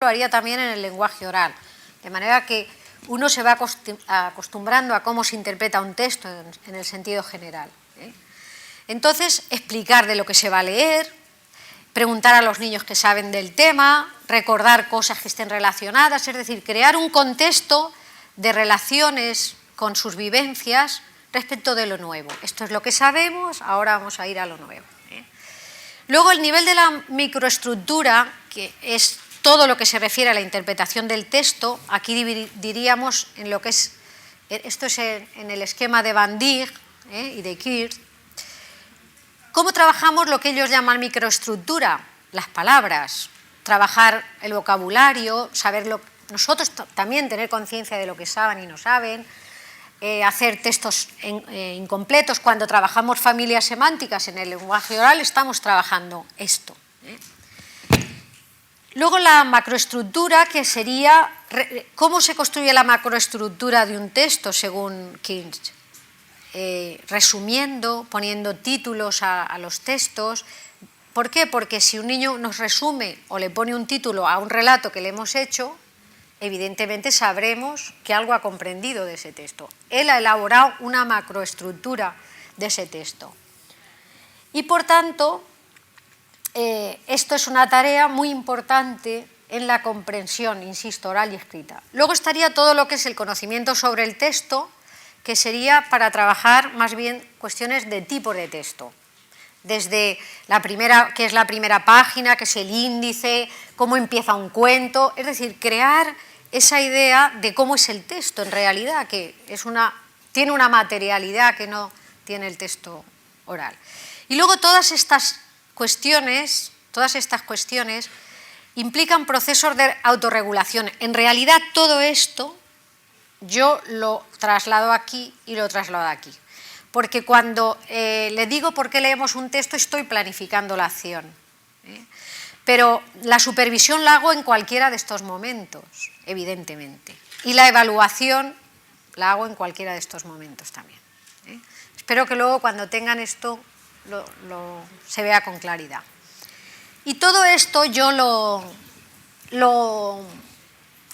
lo haría también en el lenguaje oral, de manera que uno se va acostumbrando a cómo se interpreta un texto en el sentido general. Entonces, explicar de lo que se va a leer, preguntar a los niños que saben del tema, recordar cosas que estén relacionadas, es decir, crear un contexto de relaciones con sus vivencias respecto de lo nuevo. Esto es lo que sabemos, ahora vamos a ir a lo nuevo. Luego, el nivel de la microestructura, que es todo lo que se refiere a la interpretación del texto, aquí diríamos en lo que es, esto es en el esquema de Van Dijk y de Kirk, cómo trabajamos lo que ellos llaman microestructura, las palabras, trabajar el vocabulario, saberlo, nosotros también tener conciencia de lo que saben y no saben, hacer textos incompletos. Cuando trabajamos familias semánticas en el lenguaje oral estamos trabajando esto. Luego la macroestructura, que sería cómo se construye la macroestructura de un texto según Kirch. Resumiendo, poniendo títulos a los textos. ¿Por qué? Porque si un niño nos resume o le pone un título a un relato que le hemos hecho, evidentemente sabremos que algo ha comprendido de ese texto. Él ha elaborado una macroestructura de ese texto. Y por tanto, esto es una tarea muy importante en la comprensión, insisto, oral y escrita. Luego estaría todo lo que es el conocimiento sobre el texto, que sería para trabajar más bien cuestiones de tipo de texto. Desde la primera, que es la primera página, que es el índice, cómo empieza un cuento, es decir, crear esa idea de cómo es el texto en realidad, que tiene una materialidad que no tiene el texto oral. Y luego todas estas cuestiones implican procesos de autorregulación. En realidad todo esto yo lo traslado aquí y lo traslado aquí. Porque cuando le digo por qué leemos un texto, estoy planificando la acción. Pero la supervisión la hago en cualquiera de estos momentos, evidentemente. Y la evaluación la hago en cualquiera de estos momentos también. Espero que luego cuando tengan esto se vea con claridad. Y todo esto yo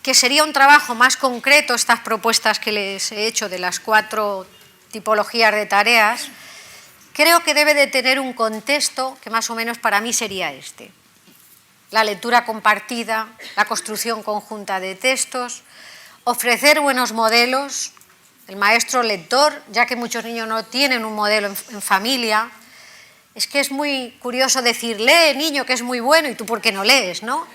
que sería un trabajo más concreto, estas propuestas que les he hecho de las 4 tipologías de tareas, creo que debe de tener un contexto que más o menos para mí sería este. La lectura compartida, la construcción conjunta de textos, ofrecer buenos modelos, el maestro lector, ya que muchos niños no tienen un modelo en familia. Es que es muy curioso decir, lee, niño, que es muy bueno, y tú ¿por qué no lees?, ¿no?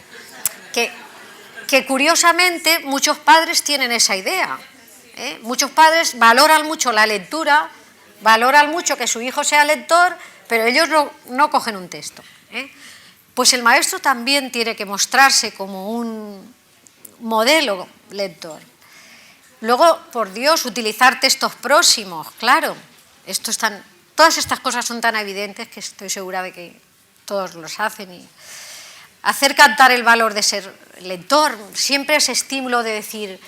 Que curiosamente muchos padres tienen esa idea. Muchos padres valoran mucho la lectura, valoran mucho que su hijo sea lector, pero ellos no cogen un texto. Pues el maestro también tiene que mostrarse como un modelo lector. Luego, por Dios, utilizar textos próximos, claro, todas estas cosas son tan evidentes que estoy segura de que todos los hacen. Y hacer cantar el valor de ser lector, siempre ese estímulo de decir,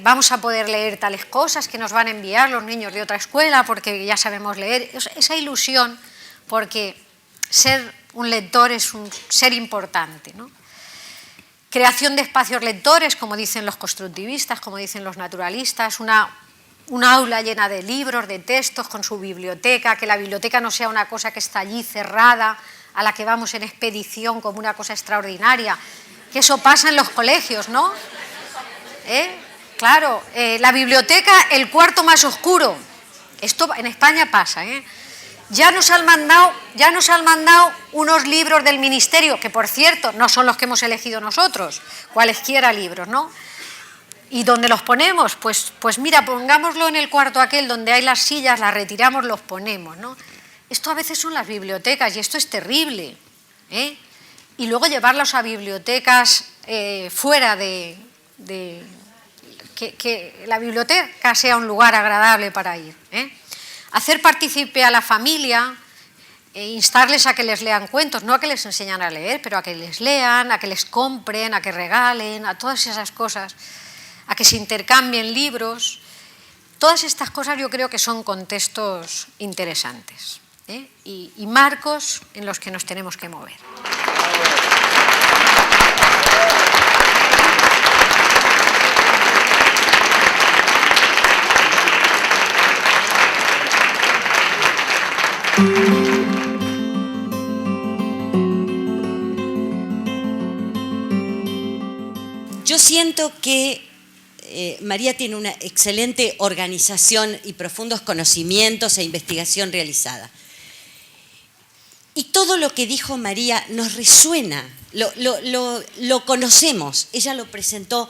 vamos a poder leer tales cosas que nos van a enviar los niños de otra escuela porque ya sabemos leer, esa ilusión, porque ser un lector es un ser importante, ¿no? Creación de espacios lectores, como dicen los constructivistas, como dicen los naturalistas, un aula llena de libros, de textos, con su biblioteca, que la biblioteca no sea una cosa que está allí cerrada, a la que vamos en expedición como una cosa extraordinaria, que eso pasa en los colegios, ¿no? Claro, la biblioteca, el cuarto más oscuro, esto en España pasa, Ya nos han mandado unos libros del ministerio, que por cierto no son los que hemos elegido nosotros, cualesquiera libros, ¿no? ¿Y dónde los ponemos? Pues mira, pongámoslo en el cuarto aquel donde hay las sillas, las retiramos, los ponemos, ¿no? Esto a veces son las bibliotecas y esto es terrible, Y luego llevarlos a bibliotecas fuera que la biblioteca sea un lugar agradable para ir, Hacer partícipe a la familia, instarles a que les lean cuentos, no a que les enseñan a leer, pero a que les lean, a que les compren, a que regalen, a todas esas cosas, a que se intercambien libros. Todas estas cosas yo creo que son contextos interesantes y marcos en los que nos tenemos que mover. Yo siento que María tiene una excelente organización y profundos conocimientos e investigación realizada. Y todo lo que dijo María nos resuena, lo conocemos. Ella lo presentó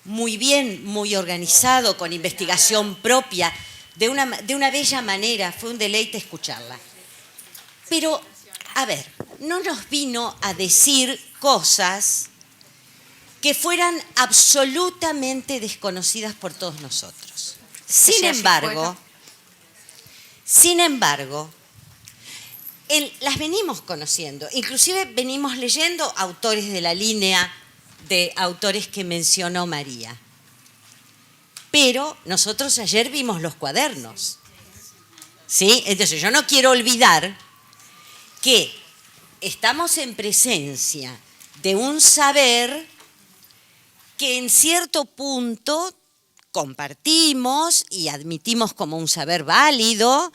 muy bien, muy organizado, con investigación propia, de una bella manera. Fue un deleite escucharla. Pero, a ver, no nos vino a decir cosas que fueran absolutamente desconocidas por todos nosotros. Sin embargo, las venimos conociendo, inclusive venimos leyendo autores de la línea de autores que mencionó María. Pero nosotros ayer vimos los cuadernos, ¿sí? Entonces yo no quiero olvidar que estamos en presencia de un saber que en cierto punto compartimos y admitimos como un saber válido.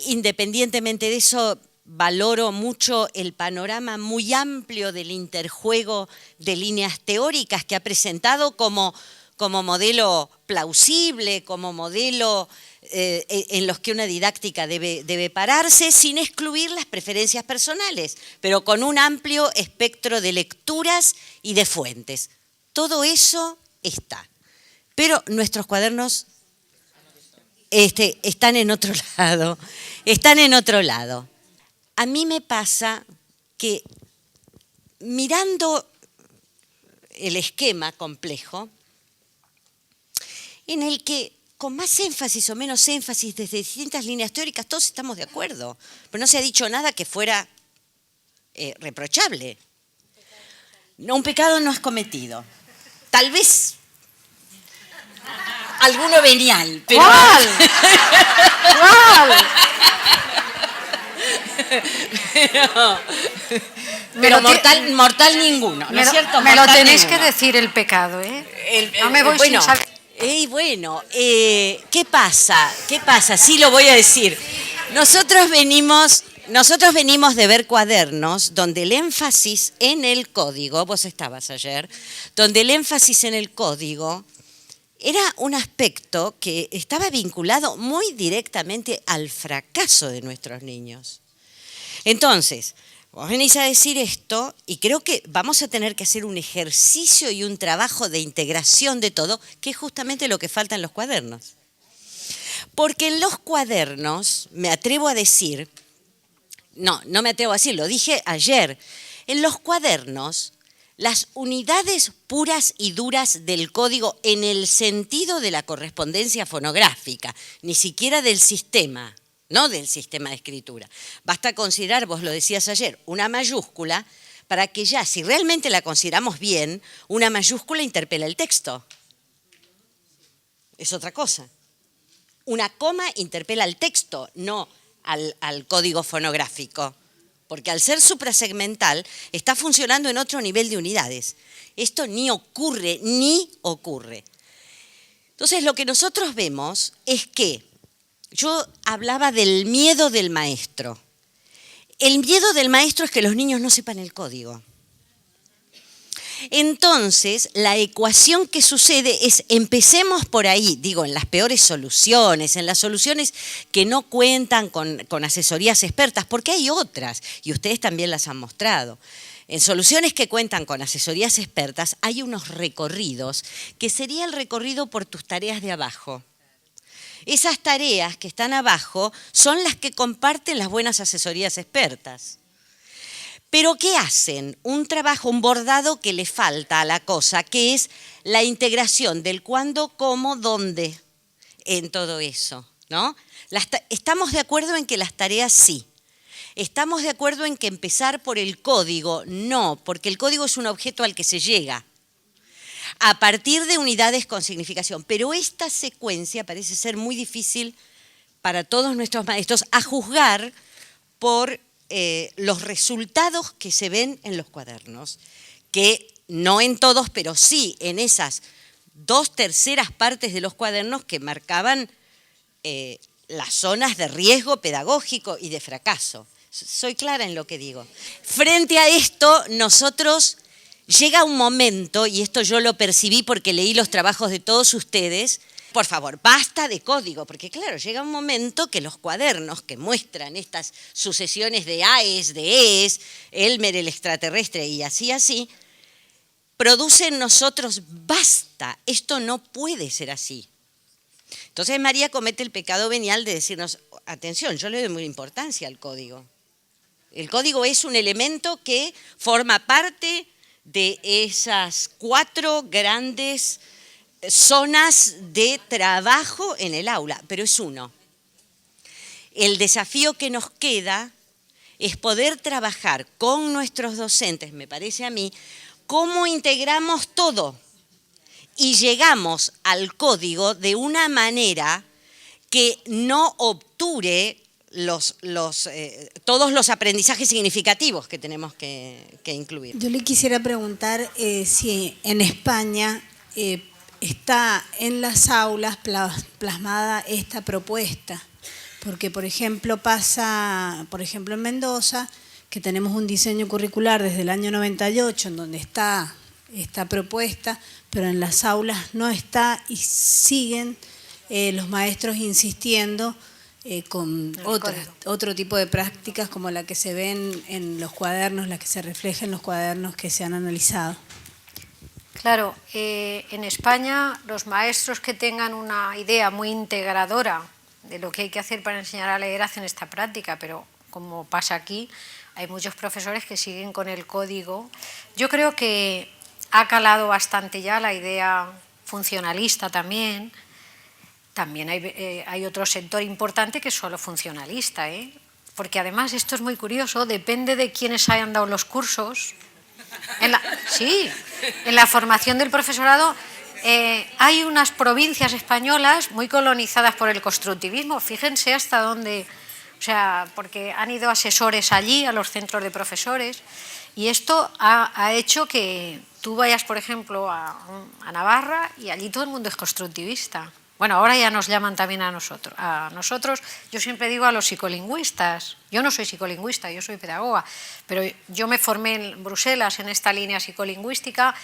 Independientemente de eso, valoro mucho el panorama muy amplio del interjuego de líneas teóricas que ha presentado como modelo plausible, como modelo en los que una didáctica debe pararse, sin excluir las preferencias personales, pero con un amplio espectro de lecturas y de fuentes. Todo eso está. Pero nuestros cuadernos están en otro lado. Están en otro lado. A mí me pasa que mirando el esquema complejo, en el que con más énfasis o menos énfasis desde distintas líneas teóricas todos estamos de acuerdo, pero no se ha dicho nada que fuera reprochable. No, un pecado no has cometido. Tal vez alguno venial, pero... ¿Cuál? ¿Cuál? pero mortal ninguno, ¿no es cierto? Me lo tenéis que decir el pecado, ¿eh? No me voy sin saber. ¿Qué pasa? Sí lo voy a decir. Nosotros venimos de ver cuadernos donde el énfasis en el código, vos estabas ayer, donde el énfasis en el código era un aspecto que estaba vinculado muy directamente al fracaso de nuestros niños. Entonces, vos venís a decir esto y creo que vamos a tener que hacer un ejercicio y un trabajo de integración de todo, que es justamente lo que falta en los cuadernos. Porque en los cuadernos, me atrevo a decir, no me atrevo a decir, lo dije ayer, en los cuadernos, las unidades puras y duras del código en el sentido de la correspondencia fonográfica, ni siquiera del sistema, no del sistema de escritura. Basta considerar, vos lo decías ayer, una mayúscula para que ya, si realmente la consideramos bien, una mayúscula interpela el texto. Es otra cosa. Una coma interpela al texto, no al código fonográfico. Porque al ser suprasegmental está funcionando en otro nivel de unidades. Esto ni ocurre. Entonces lo que nosotros vemos es que yo hablaba del miedo del maestro. El miedo del maestro es que los niños no sepan el código. Entonces, la ecuación que sucede es, empecemos por ahí, digo, en las peores soluciones, en las soluciones que no cuentan con asesorías expertas, porque hay otras, y ustedes también las han mostrado. En soluciones que cuentan con asesorías expertas hay unos recorridos, que sería el recorrido por tus tareas de abajo. Esas tareas que están abajo son las que comparten las buenas asesorías expertas. Pero ¿qué hacen? Un trabajo, un bordado que le falta a la cosa, que es la integración del cuándo, cómo, dónde en todo eso, ¿no? Estamos de acuerdo en que las tareas sí. Estamos de acuerdo en que empezar por el código, no, porque el código es un objeto al que se llega a partir de unidades con significación. Pero esta secuencia parece ser muy difícil para todos nuestros maestros a juzgar por los resultados que se ven en los cuadernos, que no en todos, pero sí en esas 2/3 partes de los cuadernos que marcaban las zonas de riesgo pedagógico y de fracaso. Soy clara en lo que digo. Frente a esto, nosotros llega un momento, y esto yo lo percibí porque leí los trabajos de todos ustedes, por favor, basta de código, porque claro, llega un momento que los cuadernos que muestran estas sucesiones de AES, de ES, Elmer el extraterrestre y así, producen en nosotros, basta, esto no puede ser así. Entonces María comete el pecado venial de decirnos, atención, yo le doy mucha importancia al código. El código es un elemento que forma parte de esas 4 grandes zonas de trabajo en el aula, pero es uno. El desafío que nos queda es poder trabajar con nuestros docentes, me parece a mí, cómo integramos todo y llegamos al código de una manera que no obture todos los aprendizajes significativos que tenemos que incluir. Yo le quisiera preguntar si en España está en las aulas plasmada esta propuesta, porque por ejemplo pasa, en Mendoza, que tenemos un diseño curricular desde el año 98 en donde está esta propuesta, pero en las aulas no está y siguen los maestros insistiendo con otro tipo de prácticas como la que se ven en los cuadernos, la que se refleja en los cuadernos que se han analizado. Claro, en España los maestros que tengan una idea muy integradora de lo que hay que hacer para enseñar a leer hacen esta práctica, pero como pasa aquí, hay muchos profesores que siguen con el código. Yo creo que ha calado bastante ya la idea funcionalista también. También hay otro sector importante que es solo funcionalista, porque además esto es muy curioso, depende de quiénes hayan dado los cursos. Sí, en la formación del profesorado hay unas provincias españolas muy colonizadas por el constructivismo, fíjense hasta dónde, o sea, porque han ido asesores allí, a los centros de profesores, y esto ha hecho que tú vayas, por ejemplo, a Navarra y allí todo el mundo es constructivista. Bueno, ahora ya nos llaman también a nosotros, yo siempre digo a los psicolingüistas, yo no soy psicolingüista, yo soy pedagoga, pero yo me formé en Bruselas en esta línea psicolingüística,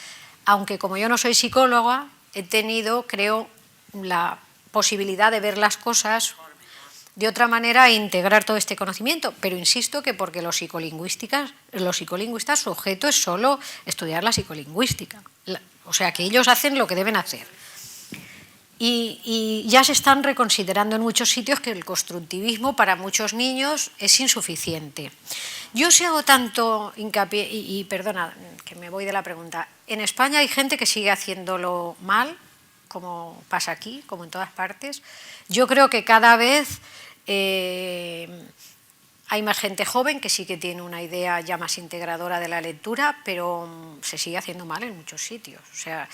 aunque como yo no soy psicóloga, he tenido, creo, la posibilidad de ver las cosas de otra manera e integrar todo este conocimiento, pero insisto que porque los psicolingüistas, su objeto es solo estudiar la psicolingüística, o sea que ellos hacen lo que deben hacer. Y ya se están reconsiderando en muchos sitios que el constructivismo para muchos niños es insuficiente. Yo si hago tanto hincapié, y perdona que me voy de la pregunta, en España hay gente que sigue haciéndolo mal, como pasa aquí, como en todas partes. Yo creo que cada vez hay más gente joven que sí que tiene una idea ya más integradora de la lectura, pero se sigue haciendo mal en muchos sitios. O sea,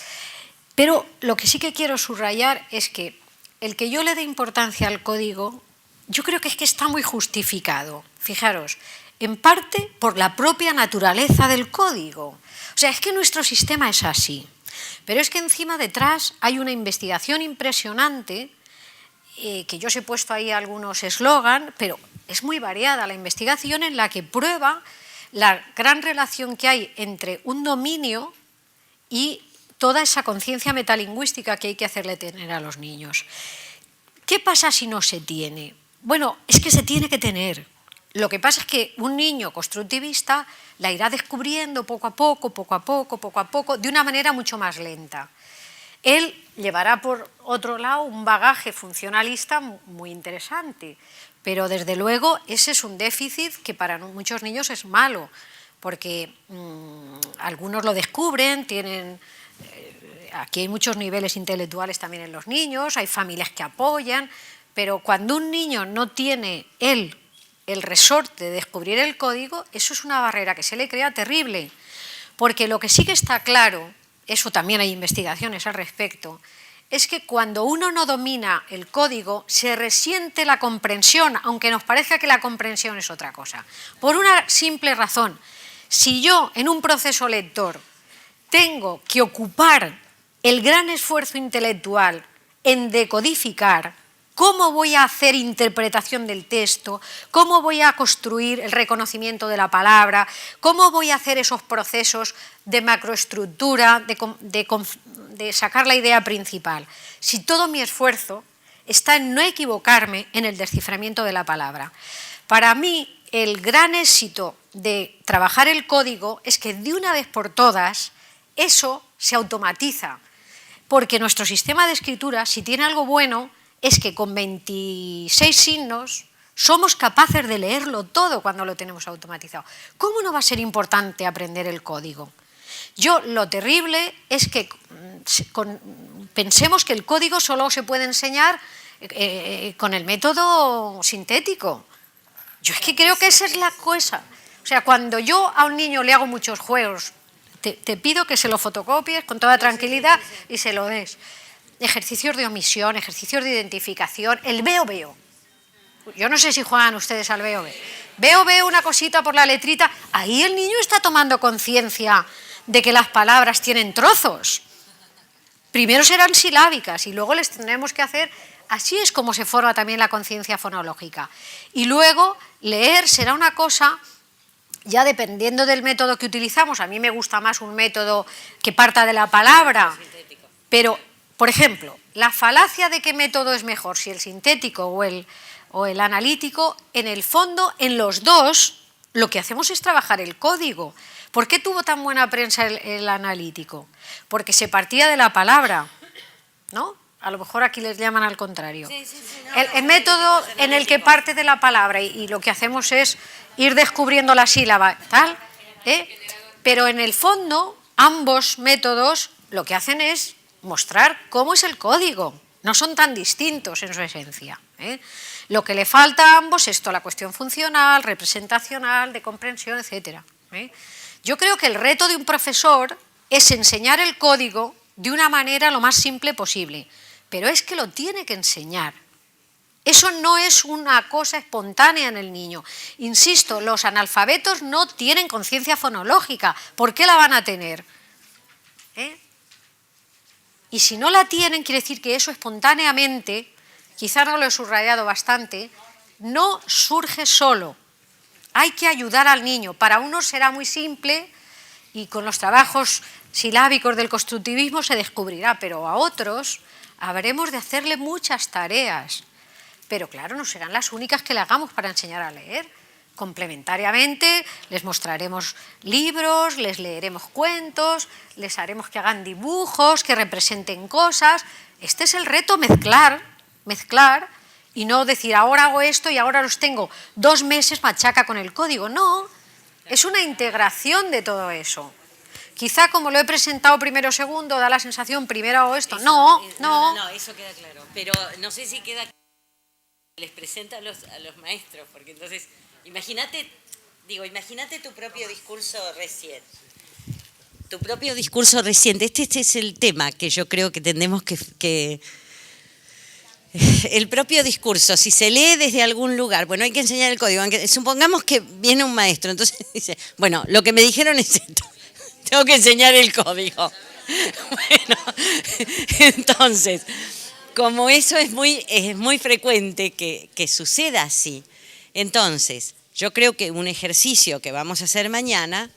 pero lo que sí que quiero subrayar es que el que yo le dé importancia al código, yo creo que es que está muy justificado. Fijaros, en parte por la propia naturaleza del código. O sea, es que nuestro sistema es así. Pero es que encima detrás hay una investigación impresionante, que yo os he puesto ahí algunos eslogan, pero es muy variada la investigación en la que prueba la gran relación que hay entre un dominio y toda esa conciencia metalingüística que hay que hacerle tener a los niños. ¿Qué pasa si no se tiene? Bueno, es que se tiene que tener. Lo que pasa es que un niño constructivista la irá descubriendo poco a poco, de una manera mucho más lenta. Él llevará por otro lado un bagaje funcionalista muy interesante, pero desde luego ese es un déficit que para muchos niños es malo, porque algunos lo descubren, aquí hay muchos niveles intelectuales también en los niños, hay familias que apoyan, pero cuando un niño no tiene el resorte de descubrir el código, eso es una barrera que se le crea terrible, porque lo que sí que está claro, eso también hay investigaciones al respecto, es que cuando uno no domina el código se resiente la comprensión, aunque nos parezca que la comprensión es otra cosa, por una simple razón. Si yo en un proceso lector tengo que ocupar el gran esfuerzo intelectual en decodificar, ¿Cómo voy a hacer interpretación del texto? ¿Cómo voy a construir el reconocimiento de la palabra? ¿Cómo voy a hacer esos procesos de macroestructura, de sacar la idea principal? Si todo mi esfuerzo está en no equivocarme en el desciframiento de la palabra. Para mí, el gran éxito de trabajar el código es que de una vez por todas eso se automatiza, porque nuestro sistema de escritura, si tiene algo bueno, es que con 26 signos somos capaces de leerlo todo cuando lo tenemos automatizado. ¿Cómo no va a ser importante aprender el código? Lo terrible es que pensemos que el código solo se puede enseñar con el método sintético. Yo es que creo que esa es la cosa. O sea, cuando yo a un niño le hago muchos juegos, te pido que se lo fotocopies con toda tranquilidad y se lo des. Ejercicios de omisión, ejercicios de identificación, el veo. Yo no sé si juegan ustedes al veo. Veo una cosita por la letrita. Ahí el niño está tomando conciencia de que las palabras tienen trozos. Primero serán silábicas y luego les tendremos que hacer... Así es como se forma también la conciencia fonológica. Y luego leer será una cosa, ya dependiendo del método que utilizamos. A mí me gusta más un método que parta de la palabra. Pero, por ejemplo, la falacia de qué método es mejor, si el sintético o el analítico, en el fondo, en los dos, lo que hacemos es trabajar el código. ¿Por qué tuvo tan buena prensa el analítico? Porque se partía de la palabra, ¿no? A lo mejor aquí les llaman al contrario. El método en el que parte de la palabra y lo que hacemos es ir descubriendo la sílaba, tal, pero en el fondo ambos métodos lo que hacen es mostrar cómo es el código. No son tan distintos en su esencia. Lo que le falta a ambos es toda la cuestión funcional, representacional, de comprensión, etc. Yo creo que el reto de un profesor es enseñar el código de una manera lo más simple posible. Pero es que lo tiene que enseñar. Eso no es una cosa espontánea en el niño. Insisto, los analfabetos no tienen conciencia fonológica. ¿Por qué la van a tener? Y si no la tienen, quiere decir que eso espontáneamente, quizá no lo he subrayado bastante, no surge solo. Hay que ayudar al niño. Para unos será muy simple y con los trabajos silábicos del constructivismo se descubrirá, pero a otros habremos de hacerle muchas tareas, pero claro, no serán las únicas que le hagamos para enseñar a leer. Complementariamente les mostraremos libros, les leeremos cuentos, les haremos que hagan dibujos, que representen cosas. Este es el reto, mezclar y no decir ahora hago esto y ahora los tengo 2 meses machaca con el código. No, es una integración de todo eso. Quizá como lo he presentado primero o segundo, da la sensación primero o esto. No, eso queda claro. Pero no sé si queda claro les presenta a los maestros, porque entonces, imagínate tu propio discurso recién. Tu propio discurso reciente. Este es el tema que yo creo que tenemos que el propio discurso, si se lee desde algún lugar, bueno, hay que enseñar el código. Supongamos que viene un maestro, entonces dice, bueno, lo que me dijeron es esto. Tengo que enseñar el código. Bueno, entonces, como eso es muy frecuente que suceda así, entonces, yo creo que un ejercicio que vamos a hacer mañana,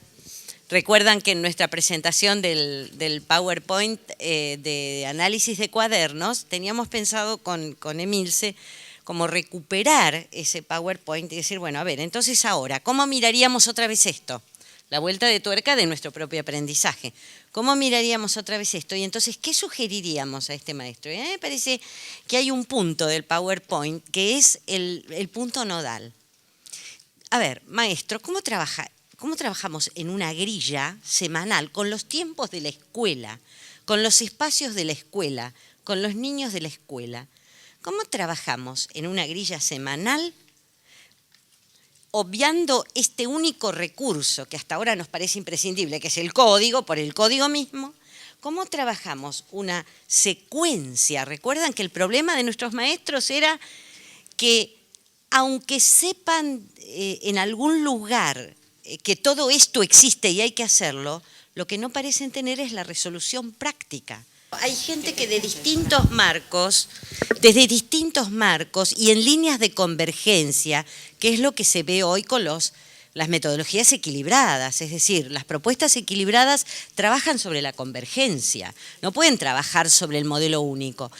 recuerdan que en nuestra presentación del PowerPoint de análisis de cuadernos, teníamos pensado con Emilce como recuperar ese PowerPoint y decir, bueno, a ver, entonces ahora, ¿cómo miraríamos otra vez esto? La vuelta de tuerca de nuestro propio aprendizaje. ¿Cómo miraríamos otra vez esto? Y entonces, ¿qué sugeriríamos a este maestro? Y a mí me parece que hay un punto del PowerPoint que es el punto nodal. A ver, maestro, ¿cómo trabajamos en una grilla semanal con los tiempos de la escuela, con los espacios de la escuela, con los niños de la escuela? ¿Cómo trabajamos en una grilla semanal obviando este único recurso que hasta ahora nos parece imprescindible, que es el código, por el código mismo? ¿Cómo trabajamos una secuencia? Recuerdan que el problema de nuestros maestros era que, aunque sepan en algún lugar que todo esto existe y hay que hacerlo, lo que no parecen tener es la resolución práctica. Hay gente que desde distintos marcos y en líneas de convergencia, que es lo que se ve hoy con las metodologías equilibradas, es decir, las propuestas equilibradas trabajan sobre la convergencia, no pueden trabajar sobre el modelo único.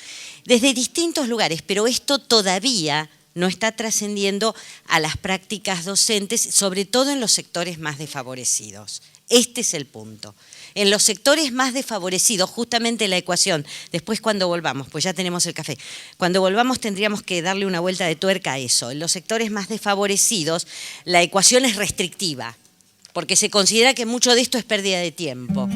Desde distintos lugares, pero esto todavía no está trascendiendo a las prácticas docentes, sobre todo en los sectores más desfavorecidos. Este es el punto. En los sectores más desfavorecidos, justamente la ecuación, después cuando volvamos, pues ya tenemos el café, cuando volvamos tendríamos que darle una vuelta de tuerca a eso. En los sectores más desfavorecidos, la ecuación es restrictiva, porque se considera que mucho de esto es pérdida de tiempo.